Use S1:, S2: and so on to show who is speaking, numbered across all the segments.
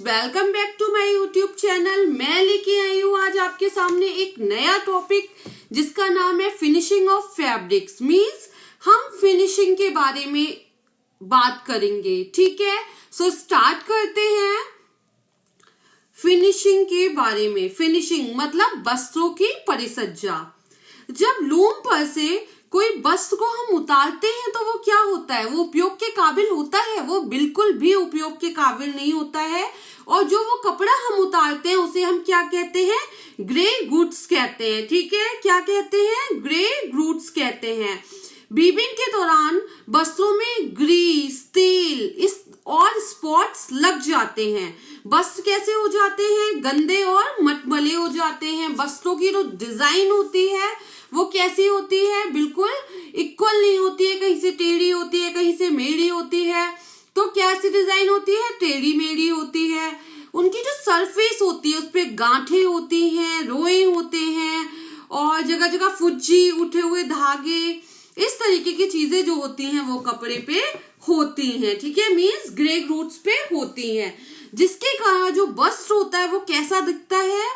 S1: Welcome back to my YouTube channel. मैं लेके आई हूँ आज आपके सामने एक नया टॉपिक जिसका नाम है फिनिशिंग ऑफ फैब्रिक्स। मींस हम फिनिशिंग के बारे में बात करेंगे। ठीक है, सो स्टार्ट करते हैं फिनिशिंग के बारे में। फिनिशिंग मतलब वस्त्रों की परिसज्जा। जब लूम पर से कोई वस्त्र को हम उतारते हैं तो वो क्या होता है, वो उपयोग के काबिल होता है? वो बिल्कुल भी उपयोग के काबिल नहीं होता है। और जो वो कपड़ा हम उतारते हैं उसे हम क्या कहते हैं? ग्रे गुड्स कहते हैं। ठीक है, क्या कहते हैं? ग्रे गुड्स कहते हैं। वीविंग के दौरान वस्त्रों में ग्रीस, तेल और स्पॉट्स लग जाते हैं। वस्त्र कैसे हो जाते हैं? गंदे और मटमले हो जाते हैं। वस्त्रों की जो डिजाइन होती है वो कैसी होती है? बिल्कुल इक्वल नहीं होती है, कहीं से टेढ़ी होती है, कहीं से मेढ़ी होती है। तो कैसी डिजाइन होती है? टेढ़ी मेढ़ी होती है। उनकी जो सरफेस होती है उस पे गांठें होती हैं, रोए होते हैं और जगह जगह फुज्जी, उठे हुए धागे, इस तरीके की चीजें जो होती हैं वो कपड़े पे होती हैं। ठीक है, मीन्स ग्रे रूट्स पे होती हैं, जिसके कारण जो वस्त्र होता है वो कैसा दिखता है?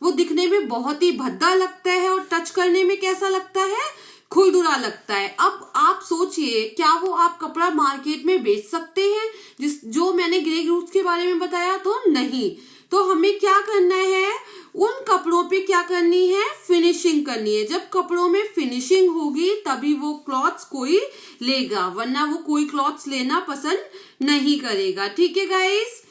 S1: वो दिखने में बहुत ही भद्दा लगता है और टच करने में कैसा लगता है? खुरदुरा लगता है। अब आप सोचिए, क्या वो आप कपड़ा मार्केट में बेच सकते हैं जो मैंने ग्रे रूट्स के बारे में बताया? तो नहीं। तो हमें क्या करना है? उन कपड़ों पे क्या करनी है? फिनिशिंग करनी है। जब कपड़ों में फिनिशिंग होगी तभी वो क्लॉथ्स कोई लेगा, वरना वो कोई क्लॉथ्स लेना पसंद नहीं करेगा। ठीक है गाइस,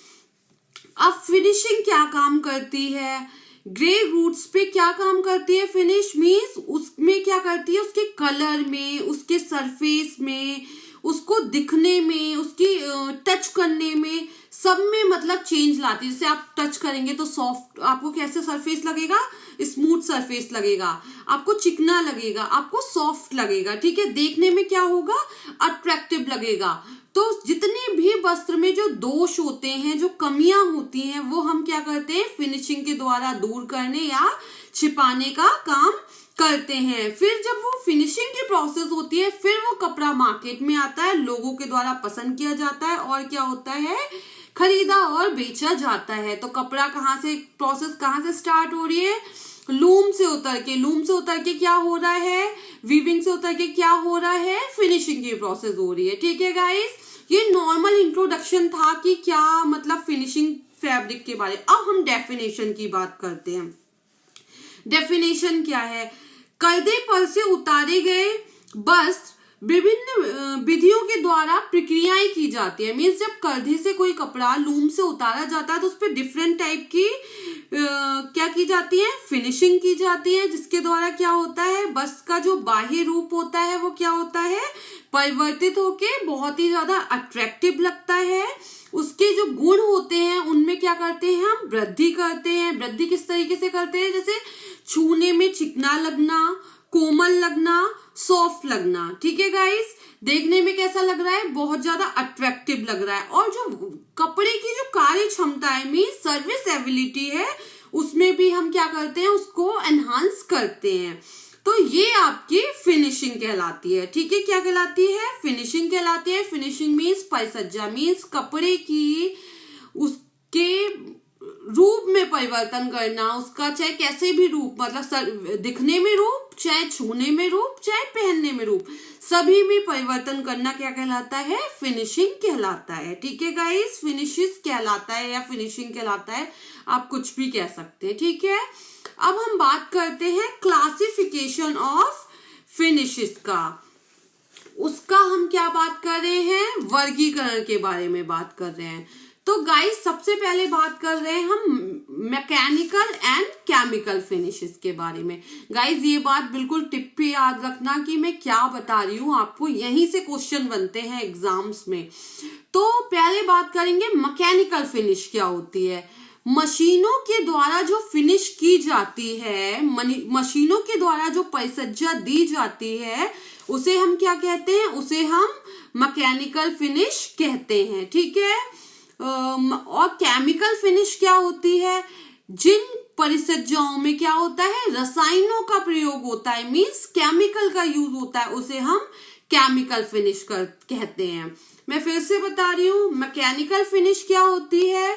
S1: अब फिनिशिंग क्या काम करती है? ग्रे रूट्स पे क्या काम करती है? फिनिश मीन्स उसमें क्या करती है? उसके कलर में, उसके सरफेस में, उसको दिखने में, उसकी टच करने में, सब में मतलब चेंज लाती है। जैसे आप टच करेंगे तो सॉफ्ट, आपको कैसे सरफेस लगेगा? स्मूथ सरफेस लगेगा, आपको चिकना लगेगा, आपको सॉफ्ट लगेगा। ठीक है, देखने में क्या होगा? अट्रैक्टिव लगेगा। तो जितने भी वस्त्र में जो दोष होते हैं, जो कमियां होती हैं, वो हम क्या करते हैं? फिनिशिंग के द्वारा दूर करने या छिपाने का काम करते हैं। फिर जब वो फिनिशिंग की प्रोसेस होती है, फिर वो कपड़ा मार्केट में आता है, लोगों के द्वारा पसंद किया जाता है और क्या होता है? खरीदा और बेचा जाता है। तो कपड़ा कहाँ से, प्रोसेस कहाँ से स्टार्ट हो रही है? लूम से उतर के। लूम से उतर के क्या हो रहा है? वीविंग से उतर के क्या हो रहा है? फिनिशिंग की प्रोसेस हो रही है। ठीक है गाइस, ये नॉर्मल इंट्रोडक्शन था कि क्या मतलब फिनिशिंग फैब्रिक के बारे। अब हम डेफिनेशन की बात करते हैं। डेफिनेशन क्या है? पर्दे पर से उतारे गए वस्त्र विभिन्न विधियों के द्वारा प्रक्रियाएं की जाती है। मीन्स जब कंधे से कोई कपड़ा लूम से उतारा जाता है तो उस पर डिफरेंट टाइप की क्या की जाती है? फिनिशिंग की जाती है, जिसके द्वारा क्या होता है? वस्त्र का जो बाह्य रूप होता है वो क्या होता है? परिवर्तित होके बहुत ही ज्यादा अट्रैक्टिव लगता है। उसके जो गुण होते हैं उनमें क्या करते हैं? हम वृद्धि करते हैं। वृद्धि किस तरीके से करते हैं? जैसे छूने में चिकना लगना, कोमल लगना, सॉफ्ट लगना। ठीक है गाइस, देखने में कैसा लग रहा है? बहुत ज्यादा अट्रैक्टिव लग रहा है। और जो कपड़े की जो कार्य क्षमता है, मीन सर्विस एबिलिटी है, उसमें भी हम क्या करते हैं? उसको एनहांस करते हैं। तो ये आपकी फिनिशिंग कहलाती है। ठीक है, क्या कहलाती है? फिनिशिंग कहलाती है। फिनिशिंग मीन्स परिसज्जा, मीन्स कपड़े की उसके रूप में परिवर्तन करना, उसका चाहे कैसे भी रूप, मतलब दिखने में रूप, चाहे छूने में रूप, चाहे पहनने में रूप, सभी में परिवर्तन करना क्या कहलाता है? फिनिशिंग कहलाता है। ठीक है गाइस, फिनिशिंग कहलाता है या फिनिशिंग कहलाता है, आप कुछ भी कह सकते हैं। ठीक है, अब हम बात करते हैं क्लासिफिकेशन ऑफ फिनिशेस का। उसका हम क्या बात कर रहे हैं? वर्गीकरण के बारे में बात कर रहे हैं। तो गाइस, सबसे पहले बात कर रहे हैं हम मैकेनिकल एंड केमिकल फिनिशेस के बारे में। गाइस, ये बात बिल्कुल टिप पे याद रखना कि मैं क्या बता रही हूँ आपको, यहीं से क्वेश्चन बनते हैं एग्जाम्स में। तो पहले बात करेंगे मैकेनिकल फिनिश क्या होती है। मशीनों के द्वारा जो फिनिश की जाती है, मशीनों के द्वारा जो परिसज्जा दी जाती है, उसे हम क्या कहते हैं? उसे हम मैकेनिकल फिनिश कहते हैं। ठीक है, और केमिकल फिनिश क्या होती है? जिन परिसज्जाओं में क्या होता है? रसायनों का प्रयोग होता है, मीन्स केमिकल का यूज होता है, उसे हम केमिकल फिनिश कहते हैं। मैं फिर से बता रही हूँ, मैकेनिकल फिनिश क्या होती है?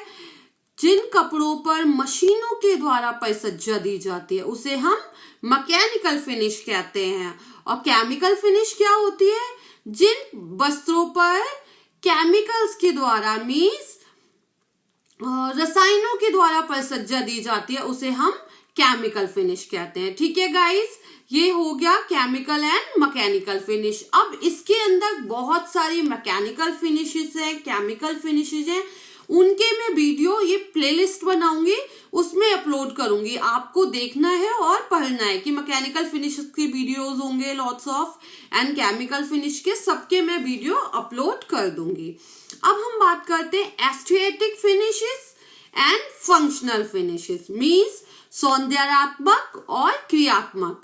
S1: जिन कपड़ों पर मशीनों के द्वारा परिसज्जा दी जाती है उसे हम मैकेनिकल फिनिश कहते हैं। और केमिकल फिनिश क्या होती है? जिन वस्त्रों पर केमिकल्स के द्वारा मीन्स रसायनों के द्वारा परिसज्जा दी जाती है उसे हम केमिकल फिनिश कहते हैं। ठीक है गाइस, ये हो गया केमिकल एंड मैकेनिकल फिनिश। अब इसके अंदर बहुत सारी मैकेनिकल फिनिशेस हैं, केमिकल फिनिशेस हैं, उनके मैं वीडियो ये प्लेलिस्ट बनाऊंगी, उसमें अपलोड करूंगी। आपको देखना है और पढ़ना है कि मैकेनिकल फिनिशेस की वीडियोस होंगे lots of, and chemical finish के सबके मैं वीडियो अपलोड कर दूंगी। अब हम बात करते हैं aesthetic finishes and functional finishes, means सौंदर्यात्मक और क्रियात्मक।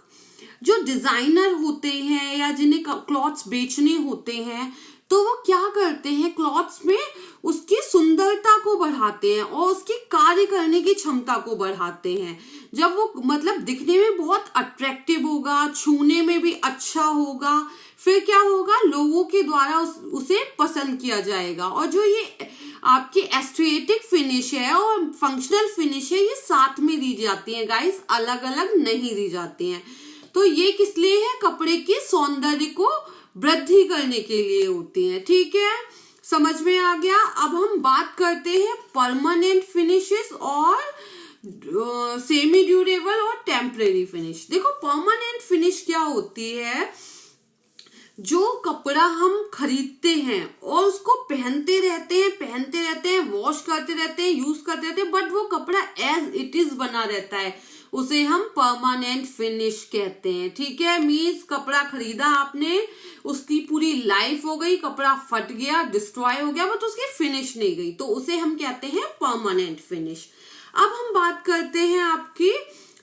S1: जो डिजाइनर होते हैं या जिन्हें क्लॉथ्स बेचने होते हैं तो वो क्या करते हैं, क्लॉथ्स में उसकी सुंदरता को बढ़ाते हैं और उसकी कार्य करने की क्षमता को बढ़ाते हैं। जब वो मतलब दिखने में बहुत अट्रैक्टिव होगा, छूने में भी अच्छा होगा, फिर क्या होगा, लोगों के द्वारा उसे पसंद किया जाएगा। और जो ये आपकी एस्थेटिक फिनिश है और फंक्शनल फिनिश है ये साथ में दी जाती है गाइस, अलग अलग नहीं दी जाती हैं। तो ये किस लिए है? कपड़े के सौंदर्य को वृद्धि करने के लिए होती हैं। ठीक है, समझ में आ गया। अब हम बात करते हैं परमानेंट फिनिशेस और सेमी ड्यूरेबल और टेम्परेरी फिनिश। देखो परमानेंट फिनिश क्या होती है, जो कपड़ा हम खरीदते हैं और उसको पहनते रहते हैं, वॉश करते रहते हैं, यूज करते रहते हैं, बट वो कपड़ा एज इट इज बना रहता है, उसे हम परमानेंट फिनिश कहते हैं। ठीक है, मीन्स कपड़ा खरीदा आपने, उसकी पूरी लाइफ हो गई, कपड़ा फट गया, डिस्ट्रॉय हो गया, बट उसकी फिनिश नहीं गई, तो उसे हम कहते हैं परमानेंट फिनिश। अब हम बात करते हैं आपकी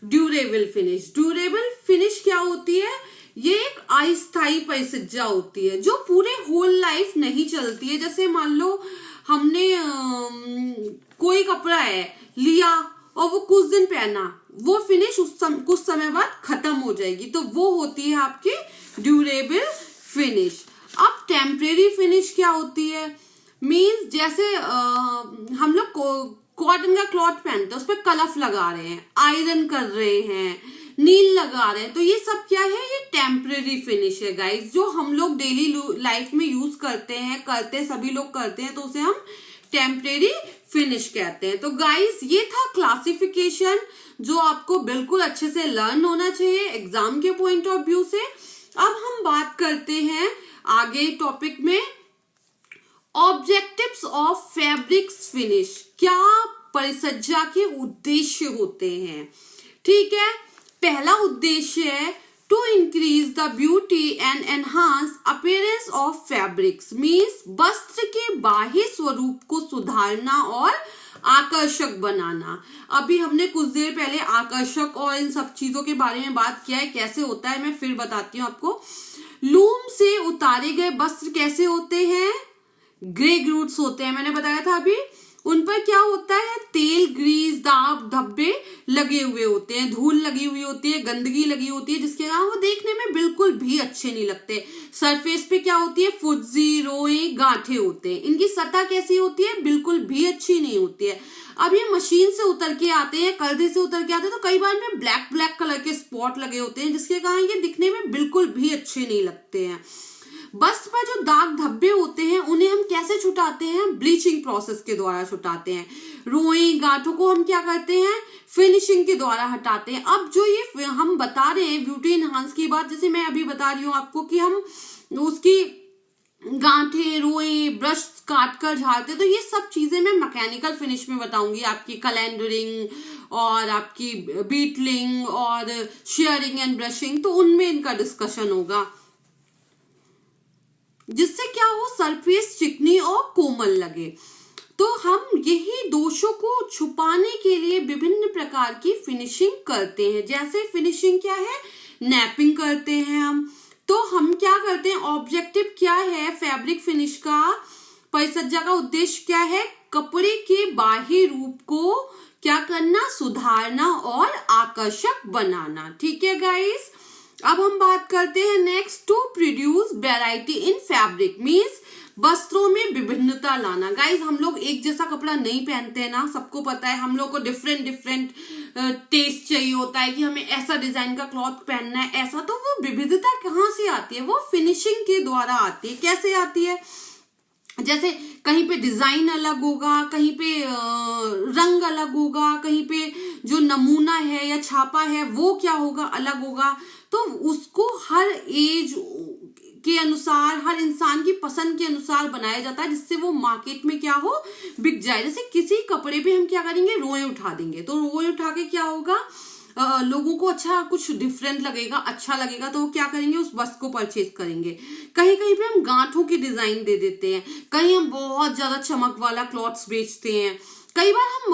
S1: ड्यूरेबल फिनिश। ड्यूरेबल फिनिश क्या होती है? ये एक अस्थायी परिसज्जा होती है जो पूरे होल लाइफ नहीं चलती है। जैसे मान लो हमने कोई कपड़ा है लिया और वो कुछ दिन पहना, वो फिनिश कुछ समय बाद खत्म हो जाएगी, तो वो होती है आपकी ड्यूरेबल फिनिश। अब टेम्परेरी फिनिश क्या होती है? मीन्स जैसे हम लोग कॉटन का क्लॉथ पहनते हैं, उस पर कलफ लगा रहे हैं, आयरन कर रहे हैं, नील लगा रहे हैं, तो ये सब क्या है? ये टेम्परेरी फिनिश है गाइस, जो हम लोग डेली लाइफ में यूज करते सभी लोग करते हैं, तो उसे हम टेम्परेरी फिनिश कहते हैं। तो गाइस ये था क्लासिफिकेशन जो आपको बिल्कुल अच्छे से लर्न होना चाहिए एग्जाम के पॉइंट ऑफ व्यू से। अब हम बात करते हैं आगे टॉपिक में ऑब्जेक्टिव्स ऑफ फैब्रिक्स फिनिश। क्या परिसज्जा के उद्देश्य होते हैं? ठीक है, पहला उद्देश्य है to increase the beauty and enhance appearance of fabrics, means वस्त्र के बाह्य स्वरूप को सुधारना और आकर्षक बनाना। अभी हमने कुछ देर पहले आकर्षक और इन सब चीजों के बारे में बात किया है, कैसे होता है मैं फिर बताती हूँ आपको। लूम से उतारे गए वस्त्र कैसे होते हैं? ग्रे ग्रूट्स होते हैं, मैंने बताया था अभी। उन पर क्या होता है? तेल, ग्रीस, दाग, धब्बे लगे हुए होते हैं, धूल लगी हुई होती है, गंदगी लगी होती है, जिसके कारण वो देखने में बिल्कुल भी अच्छे नहीं लगते। सरफेस पे क्या होती है? फुज्जी, रोए, गांठे होते हैं। इनकी सतह कैसी होती है? बिल्कुल भी अच्छी नहीं होती है। अब ये मशीन से उतर के आते हैं, कर्दे से उतर के आते हैं, तो कई बार में ब्लैक कलर के स्पॉट लगे होते हैं, जिसके कारण ये दिखने में बिल्कुल भी अच्छे नहीं लगते हैं। वस्त्र पर जो दाग धब्बे होते हैं उन्हें हम कैसे छुटाते हैं? ब्लीचिंग प्रोसेस के द्वारा छुटाते हैं। रोए, गांठों को हम क्या करते हैं? फिनिशिंग के द्वारा हटाते हैं। अब जो ये हम बता रहे हैं ब्यूटी एनहांस की बात, जैसे मैं अभी बता रही हूँ आपको कि हम उसकी गांठे, रोए, ब्रश काट कर झाड़ते, तो ये सब चीजें मैं मैकेनिकल फिनिश में बताऊंगी। आपकी कैलेंडरिंग और आपकी बीटलिंग और शेयरिंग एंड ब्रशिंग, तो उनमें इनका डिस्कशन होगा, जिससे क्या हो? सरफेस चिकनी और कोमल लगे। तो हम यही दोषों को छुपाने के लिए विभिन्न प्रकार की फिनिशिंग करते हैं। जैसे फिनिशिंग क्या है? नैपिंग करते हैं हम। तो हम क्या करते हैं? ऑब्जेक्टिव क्या है फैब्रिक फिनिश का? परिसज्जा का उद्देश्य क्या है? कपड़े के बाह्य रूप को क्या करना? सुधारना और आकर्षक बनाना। ठीक है गाइस, अब हम बात करते हैं next, to produce variety in fabric, means वस्त्रों में विभिन्नता लाना। गाइज हम लोग एक जैसा कपड़ा नहीं पहनते हैं ना, सबको पता है, हम लोग को डिफरेंट डिफरेंट टेस्ट चाहिए होता है कि हमें ऐसा डिजाइन का क्लॉथ पहनना है, ऐसा। तो वो विविधता कहाँ से आती है? वो फिनिशिंग के द्वारा आती है। कैसे आती है? जैसे कहीं पे डिजाइन अलग होगा, कहीं पे रंग अलग होगा, कहीं पे जो नमूना है या छापा है वो क्या होगा, अलग होगा। तो उसको हर एज के अनुसार, हर इंसान की पसंद के अनुसार बनाया जाता है, जिससे वो मार्केट में क्या हो, बिक जाए। जैसे किसी कपड़े पे हम क्या करेंगे, रोए उठा देंगे, तो रोए उठा के क्या होगा, लोगों को अच्छा कुछ डिफरेंट लगेगा, अच्छा लगेगा, तो वो क्या करेंगे, उस वस्त्र को परचेज करेंगे। कहीं कहीं पे हम गांठों की डिजाइन दे देते हैं, कहीं हम बहुत ज्यादा चमक वाला क्लॉथ्स बेचते हैं, कई बार हम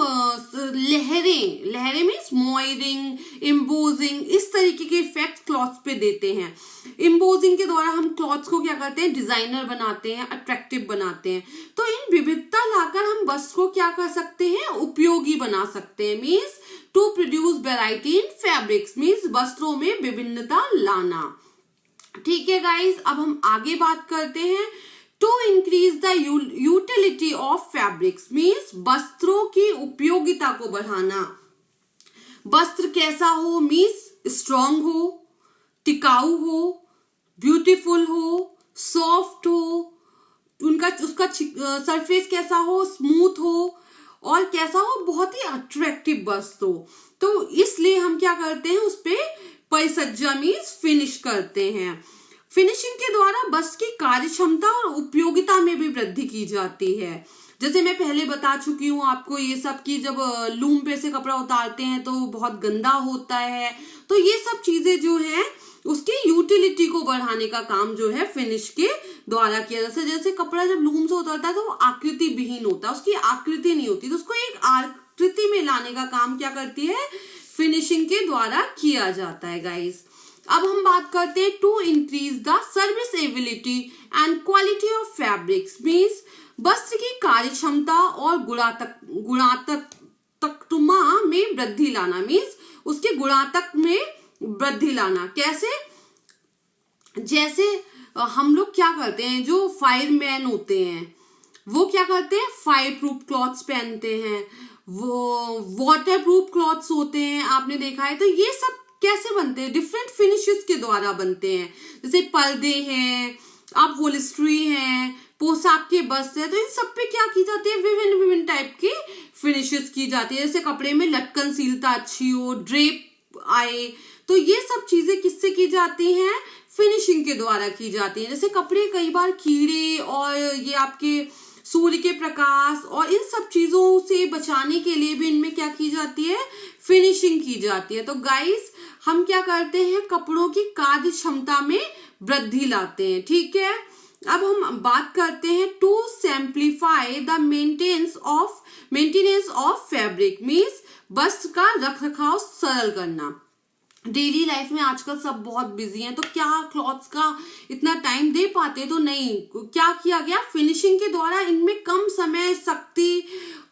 S1: लहरें मीन्स मॉयरिंग, इम्बोजिंग, इस तरीके के इफेक्ट क्लॉथ्स पे देते हैं। इम्बोजिंग के द्वारा हम क्लॉथ्स को क्या करते हैं, डिजाइनर बनाते हैं, अट्रैक्टिव बनाते हैं। तो इन विविधता लाकर हम वस्त्र को क्या कर सकते हैं, उपयोगी बना सकते हैं। Means to produce variety in fabrics, means वस्त्रों में विभिन्नता लाना। ठीक है गाइस, अब हम आगे बात करते हैं। To increase the utility of fabrics, means वस्त्रों की उपयोगिता को बढ़ाना। वस्त्र कैसा हो, मीन्स स्ट्रॉन्ग हो, टिकाऊ हो, ब्यूटीफुल हो, सॉफ्ट हो, उसका सरफेस कैसा हो, स्मूथ हो, और कैसा हो, बहुत ही अट्रैक्टिव वस्त्र हो। तो इसलिए हम क्या करते हैं, उस पे परिसज्जा मीन्स फिनिश करते हैं। फिनिशिंग के द्वारा वस्त्र की कार्य क्षमता और उपयोगिता में भी वृद्धि की जाती है। जैसे मैं पहले बता चुकी हूँ आपको ये सब कि जब लूम पे से कपड़ा उतारते हैं तो बहुत गंदा होता है। तो ये सब चीजें जो है उसकी यूटिलिटी को बढ़ाने का काम जो है फिनिश के द्वारा किया जाता है। जैसे कपड़ा जब लूम से उतरता है तो वो आकृति विहीन होता है, उसकी आकृति नहीं होती, तो उसको एक आकृति में लाने का काम क्या करती है, फिनिशिंग के द्वारा किया जाता है गाइस। अब हम बात करते हैं to increase the serviceability and quality of fabrics, means वस्त्र की कार्य क्षमता और गुणात्मकता में वृद्धि लाना, मीन्स उसके गुणात्मक में वृद्धि लाना। कैसे? जैसे हम लोग क्या करते हैं, जो फायरमैन होते हैं वो क्या करते हैं, फायर प्रूफ क्लॉथ्स पहनते हैं, वो वाटर प्रूफ क्लॉथ्स होते हैं, आपने देखा है। तो ये सब कैसे बनते हैं, डिफरेंट फिनिशेस के द्वारा बनते हैं। जैसे पर्दे हैं, आप होलिस्ट्री हैं, पोशाक के वस्त्र है, तो इन सब पे क्या की जाती है, विभिन्न विभिन्न टाइप की फिनिशेस की जाती है। जैसे कपड़े में लटकनशीलता अच्छी हो, ड्रेप आए, तो ये सब चीजें किससे की जाती हैं, फिनिशिंग के द्वारा की जाती है। जैसे कपड़े कई बार कीड़े और ये आपके सूर्य के प्रकाश और इन सब चीजों से बचाने के लिए भी इनमें क्या की जाती है, फिनिशिंग की जाती है। तो गाइस हम क्या करते हैं, कपड़ों की कार्य क्षमता में वृद्धि लाते हैं। ठीक है, अब हम बात करते हैं to simplify the maintenance of fabric, means वस्त्र का रख रखाव सरल करना। डेली लाइफ में आजकल सब बहुत बिजी हैं, तो क्या क्लॉथ्स का इतना टाइम दे पाते, तो नहीं। क्या किया गया, फिनिशिंग के द्वारा इनमें कम समय, शक्ति,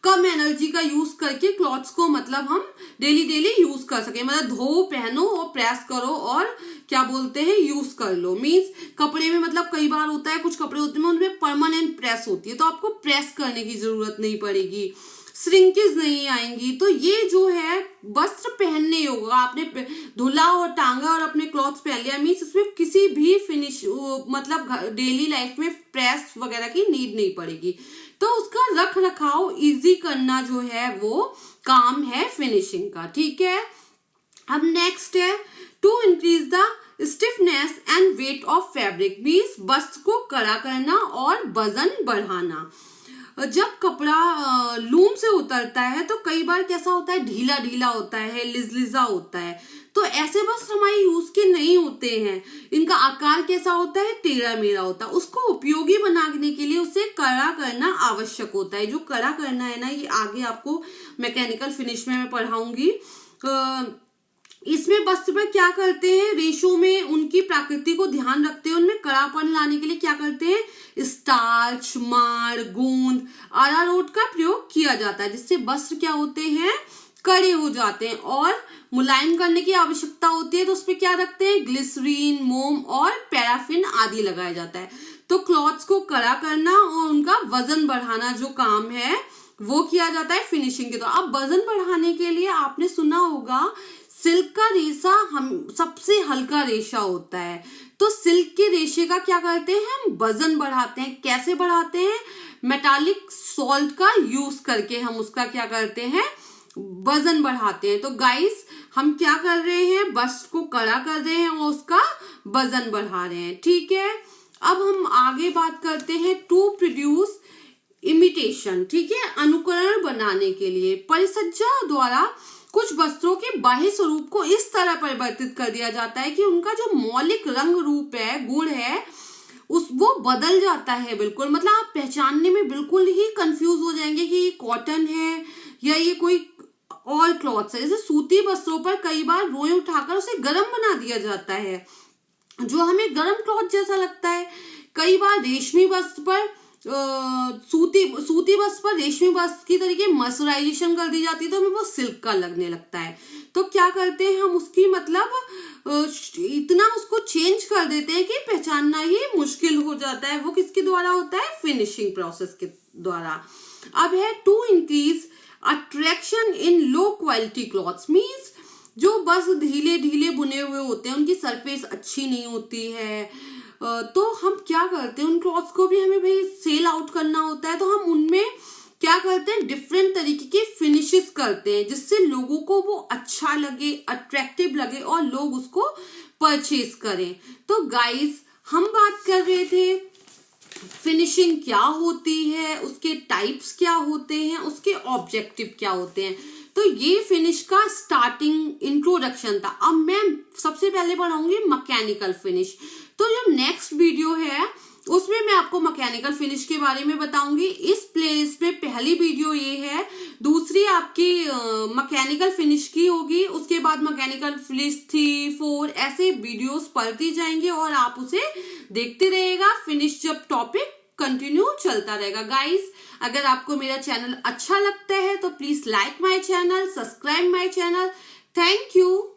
S1: कम एनर्जी का यूज करके क्लॉथ्स को मतलब हम डेली यूज कर सके, मतलब धो, पहनो और प्रेस करो और क्या बोलते हैं, यूज कर लो। मीन्स कपड़े में मतलब कई बार होता है, कुछ कपड़े होते हैं उनमें परमानेंट प्रेस होती है, तो आपको प्रेस करने की जरूरत नहीं पड़ेगी, श्रिंकेज नहीं आएंगी। तो ये जो है वस्त्र पहनने योग्य, आपने धुला और टांगा और अपने क्लॉथ्स पहन लिया, मीन्स इसमें किसी भी फिनिश मतलब डेली लाइफ में प्रेस वगैरह की नीड नहीं पड़ेगी। तो उसका रख रखाव इजी करना जो है वो काम है फिनिशिंग का। ठीक है, अब नेक्स्ट है to increase the stiffness and weight of fabric, means वस्त्र को कड़ा करना और वजन बढ़ाना। जब कपड़ा लूम से उतरता है तो कई बार कैसा होता है, ढीला ढीला होता है, लिजलिजा होता है। तो ऐसे वस्त्र हमारे यूज के नहीं होते हैं, इनका आकार कैसा होता है, टेढ़ा मेढ़ा होता है। उसको उपयोगी बनाने के लिए उसे कड़ा करना आवश्यक होता है। जो कड़ा करना है ना, ये आगे आपको मैकेनिकल फिनिश में मैं पढ़ाऊंगी। इसमें वस्त्र में क्या करते हैं, रेशो में उनकी प्रकृति को ध्यान रखते हैं, उनमें कड़ापन लाने के लिए क्या करते हैं, स्टार्च, माड़, गोंद, अरारोट का प्रयोग किया जाता है, जिससे वस्त्र क्या होते हैं, कड़े हो जाते हैं। और मुलायम करने की आवश्यकता होती है तो उसपे क्या रखते हैं, ग्लिसरीन, मोम और पैराफिन आदि लगाया जाता है। तो क्लॉथ्स को कड़ा करना और उनका वजन बढ़ाना जो काम है वो किया जाता है फिनिशिंग के द्वारा। अब वजन बढ़ाने के लिए आपने सुना होगा सिल्क का रेशा हम सबसे हल्का रेशा होता है, तो सिल्क के रेशे का क्या करते हैं हम वजन बढ़ाते हैं। कैसे बढ़ाते हैं? मेटालिक सॉल्ट का यूज करके हम उसका क्या करते हैं वजन बढ़ाते हैं। तो गाइस हम क्या कर रहे हैं बस्ट को कड़ा कर रहे हैं और उसका वजन बढ़ा रहे हैं। ठीक है, अब हम आगे बात करते हैं टू प्रोड्यूस इमिटेशन। ठीक है, अनुकरण बनाने के लिए परिसज्जा द्वारा कुछ वस्त्रों के बाह्य स्वरूप को इस तरह परिवर्तित कर दिया जाता है कि उनका जो मौलिक रंग रूप है गुण है वो बदल जाता है बिल्कुल। मतलब आप पहचानने में बिल्कुल ही कंफ्यूज हो जाएंगे कि ये कॉटन है या ये कोई और क्लॉथ्स है। जैसे सूती वस्त्रों पर कई बार रोएं उठाकर उसे गर्म बना दिया जाता है जो हमें गर्म क्लॉथ जैसा लगता है। कई बार रेशमी वस्त्र पर सूती वस्त्र पर रेशमी वस्त्र की तरीके मर्सराइजेशन कर दी जाती है तो हमें वो सिल्क का लगने लगता है। तो क्या करते हैं हम उसकी मतलब इतना उसको चेंज कर देते हैं कि पहचानना ही मुश्किल हो जाता है। वो किसके द्वारा होता है? फिनिशिंग प्रोसेस के द्वारा। अब है to increase attraction in low quality cloths. Means जो बस ढीले ढीले बुने हुए होते हैं उनकी सरफेस अच्छी नहीं होती है, तो हम क्या करते हैं उन क्लॉथ्स को भी हमें भाई सेल आउट करना होता है, तो हम उनमें क्या करते हैं डिफरेंट तरीके के फिनिशेस करते हैं जिससे लोगों को वो अच्छा लगे, अट्रैक्टिव लगे और लोग उसको परचेज करें। तो गाइस हम बात कर रहे थे फिनिशिंग क्या होती है, उसके टाइप्स क्या होते हैं, उसके ऑब्जेक्टिव क्या होते हैं। तो ये फिनिश का स्टार्टिंग इंट्रोडक्शन था। अब मैं सबसे पहले पढ़ाऊंगी मैकेनिकल फिनिश। तो जो नेक्स्ट वीडियो है उसमें मैं आपको मैकेनिकल फिनिश के बारे में बताऊंगी। इस प्लेलिस्ट में पहली वीडियो ये है, दूसरी आपकी मैकेनिकल फिनिश की होगी, उसके बाद मैकेनिकल फिनिश 3, 4 ऐसे वीडियोस पढ़ती जाएंगे और आप उसे देखते रहिएगा। फिनिश जब टॉपिक कंटिन्यू चलता रहेगा। गाइस अगर आपको मेरा चैनल अच्छा लगता है तो please like my channel, subscribe my channel. Thank you.